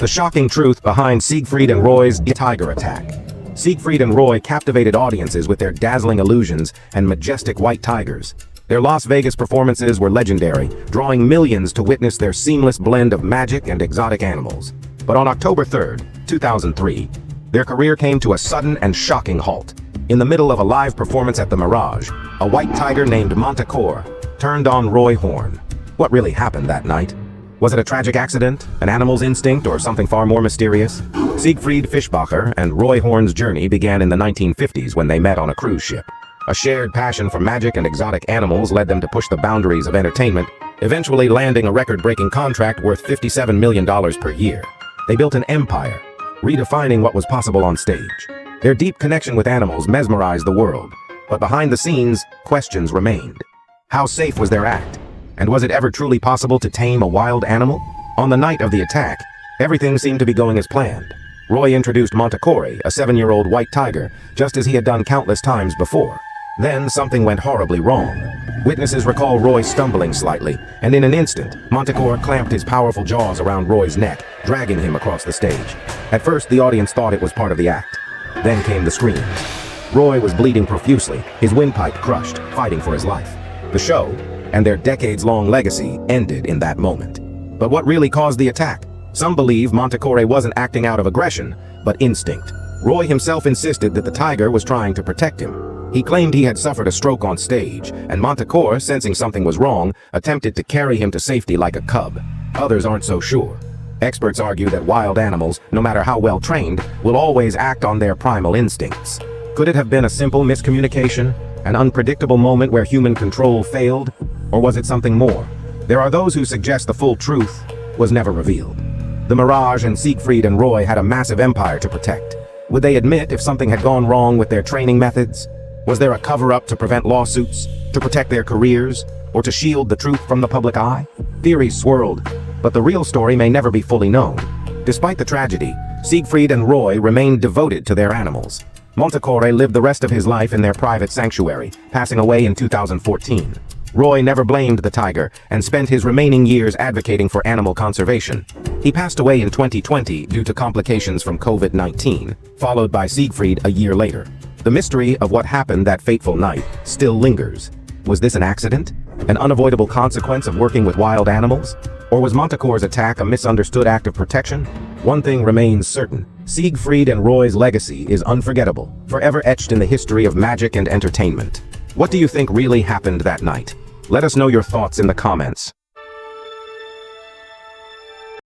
The shocking truth behind Siegfried and Roy's tiger attack. Siegfried and Roy captivated audiences with their dazzling illusions and majestic white tigers. Their Las Vegas performances were legendary, drawing millions to witness their seamless blend of magic and exotic animals. But on October 3, 2003, their career came to a sudden and shocking halt. In the middle of a live performance at the Mirage, a white tiger named Montecore turned on Roy Horn. What really happened that night? Was it a tragic accident, an animal's instinct, or something far more mysterious? Siegfried Fischbacher and Roy Horn's journey began in the 1950s when they met on a cruise ship. A shared passion for magic and exotic animals led them to push the boundaries of entertainment, eventually landing a record-breaking contract worth $57 million per year. They built an empire, redefining what was possible on stage. Their deep connection with animals mesmerized the world, but behind the scenes, questions remained. How safe was their act? And was it ever truly possible to tame a wild animal? On the night of the attack, everything seemed to be going as planned. Roy introduced Montecore, a 7-year-old white tiger, just as he had done countless times before. Then something went horribly wrong. Witnesses recall Roy stumbling slightly, and in an instant, Montecore clamped his powerful jaws around Roy's neck, dragging him across the stage. At first, the audience thought it was part of the act. Then came the screams. Roy was bleeding profusely, his windpipe crushed, fighting for his life. The show, and their decades-long legacy, ended in that moment. But what really caused the attack? Some believe Montecore wasn't acting out of aggression, but instinct. Roy himself insisted that the tiger was trying to protect him. He claimed he had suffered a stroke on stage, and Montecore, sensing something was wrong, attempted to carry him to safety like a cub. Others aren't so sure. Experts argue that wild animals, no matter how well trained, will always act on their primal instincts. Could it have been a simple miscommunication? An unpredictable moment where human control failed? Or was it something more? There are those who suggest the full truth was never revealed. The Mirage and Siegfried and Roy had a massive empire to protect. Would they admit if something had gone wrong with their training methods? Was there a cover-up to prevent lawsuits, to protect their careers, or to shield the truth from the public eye? Theories swirled, but the real story may never be fully known. Despite the tragedy, Siegfried and Roy remained devoted to their animals. Montecore lived the rest of his life in their private sanctuary, passing away in 2014. Roy never blamed the tiger and spent his remaining years advocating for animal conservation. He passed away in 2020 due to complications from COVID-19, followed by Siegfried a year later. The mystery of what happened that fateful night still lingers. Was this an accident? An unavoidable consequence of working with wild animals? Or was Montecore's attack a misunderstood act of protection? One thing remains certain. Siegfried and Roy's legacy is unforgettable, forever etched in the history of magic and entertainment. What do you think really happened that night? Let us know your thoughts in the comments.